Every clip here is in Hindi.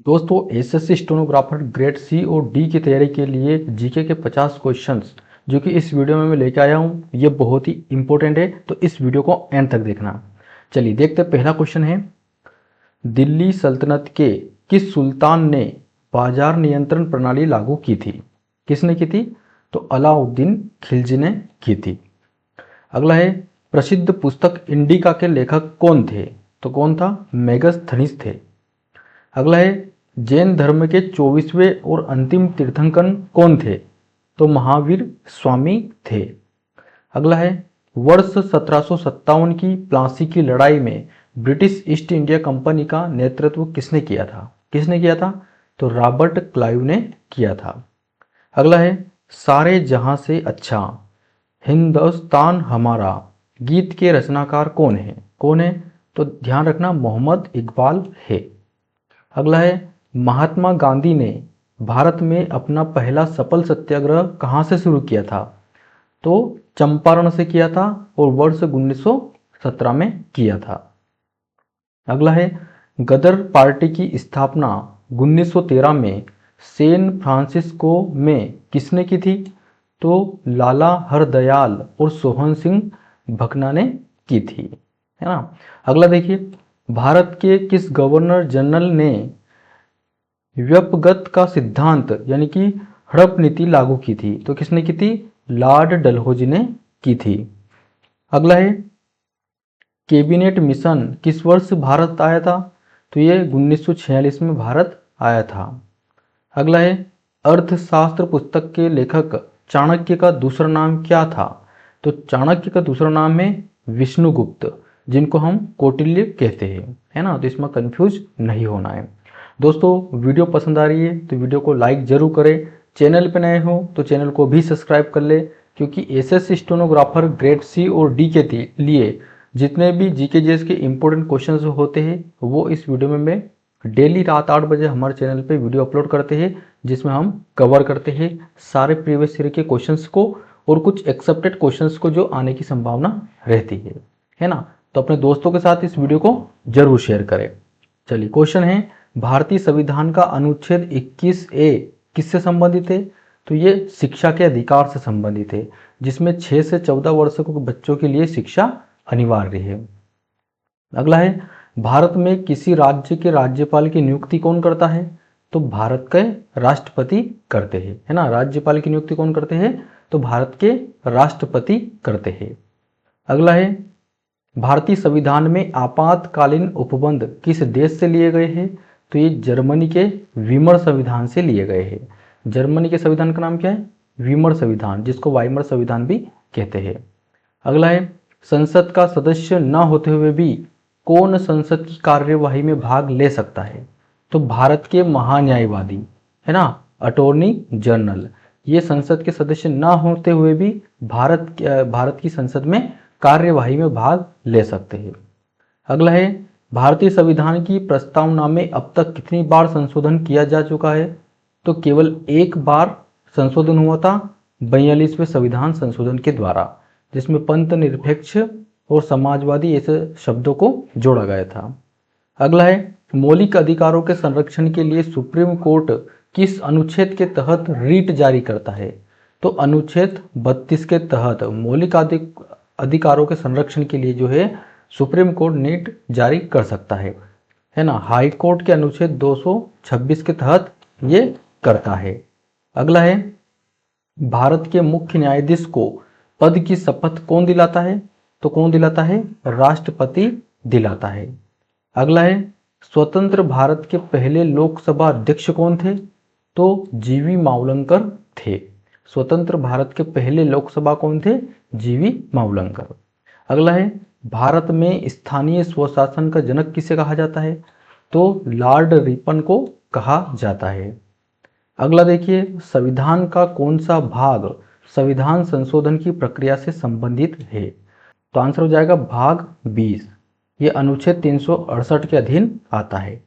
दोस्तों एसएससी स्टेनोग्राफर ग्रेड सी और डी की तैयारी के लिए जीके के 50 क्वेश्चंस जो कि इस वीडियो में मैं लेके आया हूँ, ये बहुत ही इंपॉर्टेंट है, तो इस वीडियो को एंड तक देखना। चलिए देखते हैं। पहला क्वेश्चन है, दिल्ली सल्तनत के किस सुल्तान ने बाजार नियंत्रण प्रणाली लागू की थी? किसने की थी? तो अलाउद्दीन खिलजी ने की थी। अगला है, प्रसिद्ध पुस्तक इंडिका के लेखक कौन थे? तो कौन था? मेगस्थनीज थे। अगला है, जैन धर्म के 24वें और अंतिम तीर्थंकर कौन थे? तो महावीर स्वामी थे। अगला है, वर्ष 1757 की प्लासी की लड़ाई में ब्रिटिश ईस्ट इंडिया कंपनी का नेतृत्व किसने किया था? किसने किया था? तो रॉबर्ट क्लाइव ने किया था। अगला है, सारे जहां से अच्छा हिंदुस्तान हमारा गीत के रचनाकार कौन है? कौन है? तो ध्यान रखना, मोहम्मद इकबाल है। अगला है, महात्मा गांधी ने भारत में अपना पहला सफल सत्याग्रह कहाँ से शुरू किया था? तो चंपारण से किया था और वर्ष 1917 में किया था। अगला है, गदर पार्टी की स्थापना 1913 में सैन फ्रांसिस्को में किसने की थी? तो लाला हरदयाल और सोहन सिंह भकना ने की थी, है ना। अगला देखिए, भारत के किस गवर्नर जनरल ने व्यपगत का सिद्धांत यानी कि हड़प नीति लागू की थी? तो किसने की थी? लॉर्ड डलहौजी ने की थी। अगला है, कैबिनेट मिशन किस वर्ष भारत आया था? तो ये 1946 में भारत आया था। अगला है, अर्थशास्त्र पुस्तक के लेखक चाणक्य का दूसरा नाम क्या था? तो चाणक्य का दूसरा नाम है विष्णुगुप्त, जिनको हम कौटिल्य कहते हैं, है ना। तो इसमें कंफ्यूज नहीं होना है। दोस्तों वीडियो पसंद आ रही है तो वीडियो को लाइक जरूर करें। चैनल पे नए हो तो चैनल को भी सब्सक्राइब कर ले, क्योंकि एसएससी स्टेनोग्राफर ग्रेड सी और डी के लिए जितने भी जीके जीएस के इंपॉर्टेंट क्वेश्चंस होते हैं वो इस वीडियो में मैं डेली रात 8 बजे हमारे चैनल पे वीडियो अपलोड करते हैं, जिसमें हम कवर करते हैं सारे प्रीवियस ईयर के क्वेश्चंस को और कुछ एक्सेप्टेड क्वेश्चंस को जो आने की संभावना रहती है ना। तो अपने दोस्तों के साथ इस वीडियो को जरूर शेयर करें। चलिए क्वेश्चन है, भारतीय संविधान का अनुच्छेद 21A किससे संबंधित है? तो ये शिक्षा के अधिकार से संबंधित है, जिसमें 6 से 14 वर्षों के बच्चों के लिए शिक्षा अनिवार्य है। अगला है, भारत में किसी राज्य के राज्यपाल की नियुक्ति कौन करता है? तो भारत के राष्ट्रपति करते हैं, है ना। राज्यपाल की नियुक्ति कौन करते हैं? तो भारत के राष्ट्रपति करते हैं। अगला है, भारतीय संविधान में आपातकालीन उपबंध किस देश से लिए गए हैं? तो ये जर्मनी के वीमर संविधान से लिए गए हैं। जर्मनी के संविधान का नाम क्या है? वीमर संविधान, जिसको वाइमर संविधान भी कहते हैं। अगला है, संसद का सदस्य न होते हुए भी कौन संसद की कार्यवाही में भाग ले सकता है? तो भारत के महान्यायवादी, है ना, अटॉर्नी जनरल, ये संसद के सदस्य न होते हुए भी भारत की संसद में कार्यवाही में भाग ले सकते हैं। अगला है, भारतीय संविधान की प्रस्तावना में अब तक कितनी बार संशोधन किया जा चुका है? तो केवल एक बार संशोधन हुआ था, 42वें संविधान संशोधन के द्वारा, जिसमें पंथ निरपेक्ष और समाजवादी ऐसे शब्दों को जोड़ा गया था। अगला है, मौलिक अधिकारों के संरक्षण के लिए सुप्रीम कोर्ट किस अनुच्छेद के तहत रीट जारी करता है? तो अनुच्छेद 32 के तहत मौलिक अधिकारों के संरक्षण के लिए जो है सुप्रीम कोर्ट रीट जारी कर सकता है ना। हाई कोर्ट के अनुच्छेद 226 के तहत ये करता है। अगला है, भारत के मुख्य न्यायाधीश को पद की शपथ कौन दिलाता है? तो कौन दिलाता है? राष्ट्रपति दिलाता है। अगला है, स्वतंत्र भारत के पहले लोकसभा अध्यक्ष कौन थे? तो जीवी मावलंकर थे। स्वतंत्र भारत के पहले लोकसभा कौन थे? जीवी मावलंकर। अगला है, भारत में स्थानीय स्वशासन का जनक किसे कहा जाता है? तो लॉर्ड रिपन को कहा जाता है। अगला देखिए, संविधान का कौन सा भाग संविधान संशोधन की प्रक्रिया से संबंधित है? तो आंसर हो जाएगा भाग 20, ये अनुच्छेद 368 के अधीन आता है।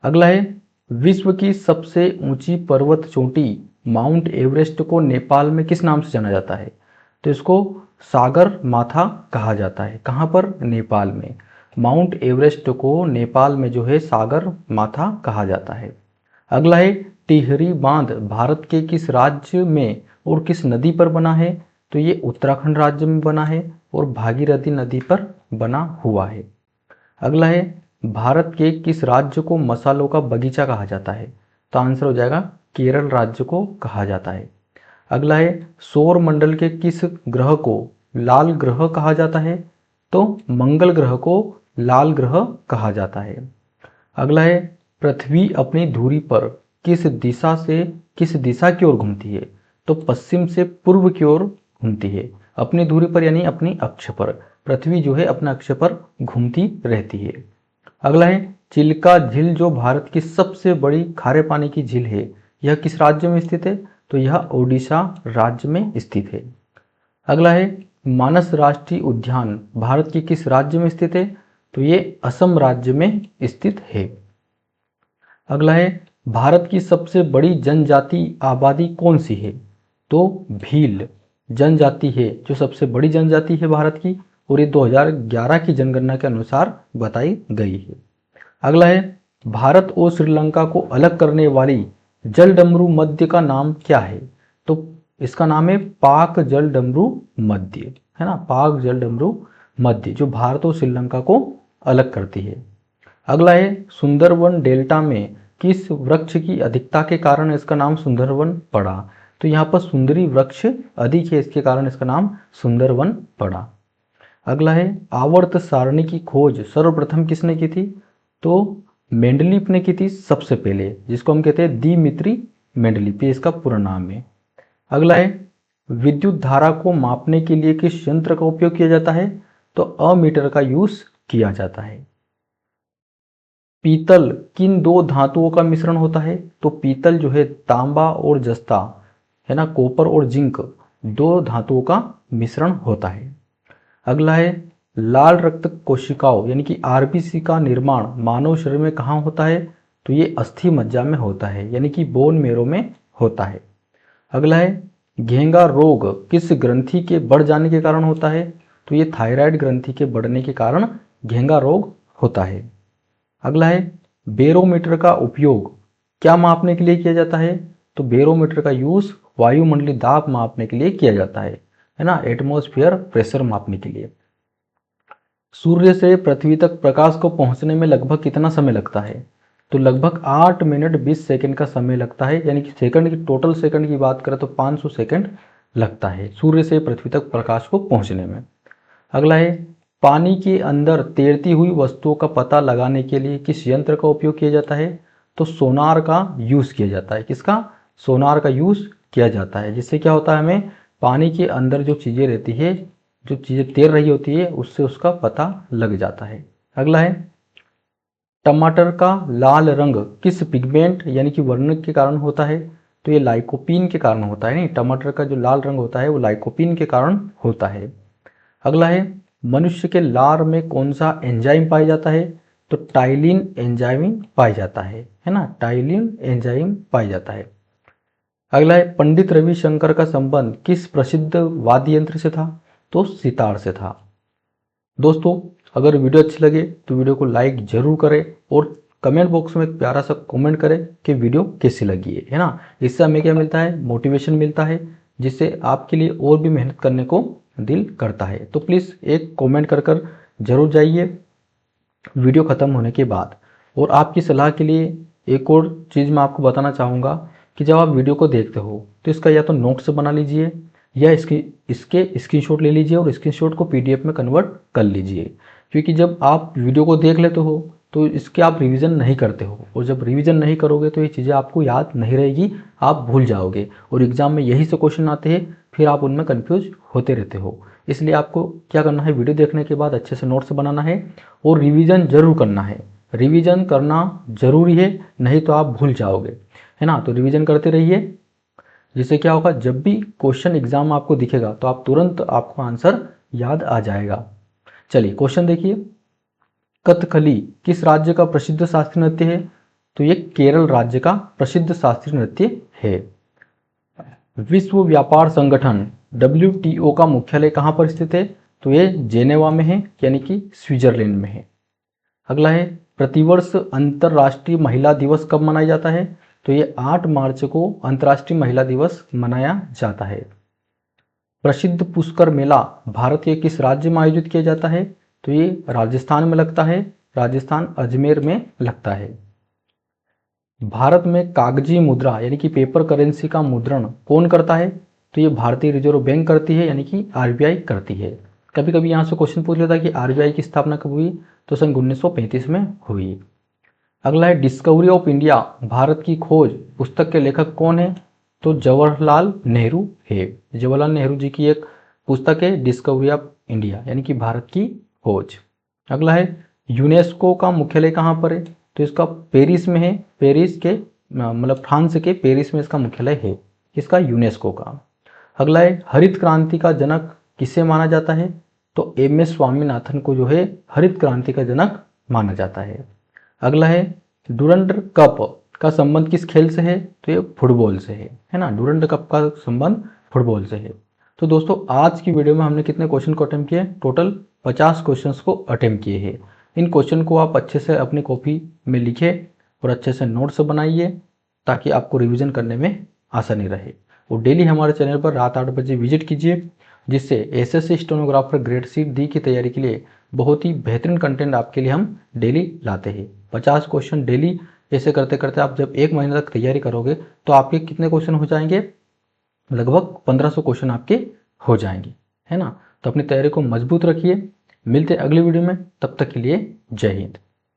अगला है, विश्व की सबसे ऊंची पर्वत चोटी माउंट एवरेस्ट को नेपाल में किस नाम से जाना जाता है? तो इसको सागर माथा कहा जाता है। कहाँ पर? नेपाल में। माउंट एवरेस्ट को नेपाल में जो है सागर माथा कहा जाता है। अगला है टिहरी बांध भारत के किस राज्य में और किस नदी पर बना है? तो ये उत्तराखंड राज्य में बना है और भागीरथी नदी पर बना हुआ है। अगला है भारत के किस राज्य को मसालों का बगीचा कहा जाता है? तो आंसर हो जाएगा केरल राज्य को कहा जाता है। अगला है सौर मंडल के किस ग्रह को लाल ग्रह कहा जाता है? तो मंगल ग्रह को लाल ग्रह कहा जाता है। अगला है पृथ्वी अपनी धुरी पर किस दिशा की ओर घूमती है? तो पश्चिम से पूर्व की ओर घूमती है। अपनी धुरी पर यानी अपनी अक्ष पर पृथ्वी जो है अपने अक्ष पर घूमती रहती है। अगला है चिल्का झील जो भारत की सबसे बड़ी खारे पानी की झील है, यह किस राज्य में स्थित है? तो यह ओडिशा राज्य में स्थित है। अगला है मानस राष्ट्रीय उद्यान भारत के किस राज्य में स्थित है? तो ये असम राज्य में स्थित है। अगला है भारत की सबसे बड़ी जनजाति आबादी कौन सी है? तो भील जनजाति है जो सबसे बड़ी जनजाति है भारत की, और ये 2011 की जनगणना के अनुसार बताई गई है। अगला है भारत और श्रीलंका को अलग करने वाली जलडमरू मध्य का नाम क्या है? तो इसका नाम है पाक जलडमरू मध्य, है ना, पाक जलडमरू मध्य जो भारत और श्रीलंका को अलग करती है। अगला है सुंदरवन डेल्टा में किस वृक्ष की अधिकता के कारण इसका नाम सुंदरवन पड़ा? तो यहाँ पर सुंदरी वृक्ष अधिक है, इसके कारण इसका नाम सुंदरवन पड़ा। अगला है आवर्त सारणी की खोज सर्वप्रथम किसने की थी? तो मेंडलीफ ने की थी सबसे पहले, जिसको हम कहते हैं दिमित्री मेंडलीफ, ये इसका पूरा नाम है। अगला है विद्युत धारा को मापने के लिए किस यंत्र का उपयोग किया जाता है? तो अमीटर का यूज किया जाता है। पीतल किन दो धातुओं का मिश्रण होता है? तो पीतल जो है तांबा और जस्ता, है ना, कॉपर और जिंक दो धातुओं का मिश्रण होता है। अगला है लाल रक्त कोशिकाओं यानी कि आरबीसी का निर्माण मानव शरीर में कहाँ होता है? तो ये अस्थि मज्जा में होता है, यानी कि बोन मेरो में होता है। अगला है घेंगा रोग किस ग्रंथि के बढ़ जाने के कारण होता है? तो ये थायराइड ग्रंथि के बढ़ने के कारण घेंगा रोग होता है। अगला है बेरोमीटर का उपयोग क्या मापने के लिए किया जाता है? तो बेरोमीटर का यूज वायुमंडलीय दाब मापने के लिए किया जाता है ना, एटमॉस्फेयर प्रेशर मापने के लिए। सूर्य से पृथ्वी तक प्रकाश को पहुंचने में लगभग कितना समय लगता है? तो लगभग 8 मिनट 20 सेकंड का समय लगता है, यानी कि सेकंड की टोटल सेकंड की बात करें तो 500 सेकंड लगता है सूर्य से पृथ्वी तक प्रकाश को पहुंचने में। अगला है पानी के अंदर तैरती हुई वस्तुओं का पता लगाने के लिए किस यंत्र का उपयोग किया जाता है? तो सोनार का यूज किया जाता है। किसका? सोनार का यूज किया जाता है, जिससे क्या होता है हमें पानी के अंदर जो चीजें रहती है, जो चीजें तैर रही होती है, उससे उसका पता लग जाता है। अगला है टमाटर का लाल रंग किस पिगमेंट यानी कि वर्णक के कारण होता है? तो ये लाइकोपीन के कारण होता है। नहीं, टमाटर का जो लाल रंग होता है वो लाइकोपीन के कारण होता है। अगला है मनुष्य के लार में कौन सा एंजाइम पाया जाता है? तो टाइलिन एंजाइम पाया जाता है ना, टाइलिन एंजाइम पाया जाता है। अगला है पंडित रविशंकर का संबंध किस प्रसिद्ध वाद्य यंत्र से था? तो सितार से था। दोस्तों अगर वीडियो अच्छी लगे तो वीडियो को लाइक जरूर करें और कमेंट बॉक्स में एक प्यारा सा कमेंट करें कि वीडियो कैसी लगी है ना। इससे हमें क्या मिलता है? मोटिवेशन मिलता है, जिससे आपके लिए और भी मेहनत करने को दिल करता है। तो प्लीज़ एक कमेंट कर जरूर जाइए वीडियो ख़त्म होने के बाद। और आपकी सलाह के लिए एक और चीज़ मैं आपको बताना चाहूँगा कि जब आप वीडियो को देखते हो तो इसका या तो नोट्स बना लीजिए या इसके स्क्रीनशॉट ले लीजिए और स्क्रीनशॉट को पीडीएफ में कन्वर्ट कर लीजिए, क्योंकि जब आप वीडियो को देख लेते हो तो इसके आप रिवीजन नहीं करते हो, और जब रिवीजन नहीं करोगे तो ये चीज़ें आपको याद नहीं रहेगी, आप भूल जाओगे और एग्जाम में यही से क्वेश्चन आते हैं, फिर आप उनमें कन्फ्यूज होते रहते हो। इसलिए आपको क्या करना है, वीडियो देखने के बाद अच्छे से नोट्स बनाना है और रिवीजन जरूर करना है। रिवीजन करना जरूरी है, नहीं तो आप भूल जाओगे, है ना। तो रिवीजन करते रहिए, जिससे क्या होगा, जब भी क्वेश्चन एग्जाम आपको दिखेगा तो आप तुरंत आपको आंसर याद आ जाएगा। चलिए क्वेश्चन देखिए, कथकली किस राज्य का प्रसिद्ध शास्त्रीय नृत्य है? तो ये केरल राज्य का प्रसिद्ध शास्त्रीय नृत्य है। विश्व व्यापार संगठन WTO का मुख्यालय कहाँ पर स्थित है? तो ये जेनेवा में है, यानी कि स्विट्जरलैंड में है। अगला है प्रतिवर्ष अंतर्राष्ट्रीय महिला दिवस कब मनाया जाता है? तो ये 8 मार्च को अंतर्राष्ट्रीय महिला दिवस मनाया जाता है। प्रसिद्ध पुष्कर मेला भारत के किस राज्य में आयोजित किया जाता है? तो ये राजस्थान में लगता है, राजस्थान अजमेर में लगता है। भारत में कागजी मुद्रा यानी कि पेपर करेंसी का मुद्रण कौन करता है? तो ये भारतीय रिजर्व बैंक करती है, यानी कि आरबीआई करती है। कभी कभी यहाँ से क्वेश्चन पूछ लेता है कि आरबीआई की स्थापना कब हुई? तो सन 1935 में हुई। अगला है डिस्कवरी ऑफ इंडिया भारत की खोज पुस्तक के लेखक कौन है? तो जवाहरलाल नेहरू है। जवाहरलाल नेहरू जी की एक पुस्तक है डिस्कवरी ऑफ इंडिया यानी कि भारत की खोज। अगला है यूनेस्को का मुख्यालय कहाँ पर है? तो इसका पेरिस में है। पेरिस के मतलब फ्रांस के पेरिस में इसका मुख्यालय है, इसका यूनेस्को का। अगला है हरित क्रांति का जनक किसे माना जाता है? तो एम एस स्वामीनाथन को जो है हरित क्रांति का जनक माना जाता है। अगला है डुरंड कप का संबंध किस खेल से है? तो ये फुटबॉल से है ना। डुरंड कप का संबंध फुटबॉल से है। तो दोस्तों आज की वीडियो में हमने कितने क्वेश्चन को अटेम्प्ट किए? टोटल 50 क्वेश्चंस को अटेम्प्ट किए हैं। इन क्वेश्चन को आप अच्छे से अपनी कॉपी में लिखें और अच्छे से नोट्स बनाइए ताकि आपको रिवीजन करने में आसानी रहे। और डेली हमारे चैनल पर रात 8 बजे विजिट कीजिए, जिससे SSC stenographer grade C D की तैयारी के लिए बहुत ही बेहतरीन कंटेंट आपके लिए हम डेली लाते हैं। 50 क्वेश्चन डेली ऐसे करते करते आप जब 1 महीने तक तैयारी करोगे तो आपके कितने क्वेश्चन हो जाएंगे? लगभग 1500 क्वेश्चन आपके हो जाएंगे, है ना। तो अपनी तैयारी को मजबूत रखिए। मिलते अगली वीडियो में, तब तक के लिए जय हिंद।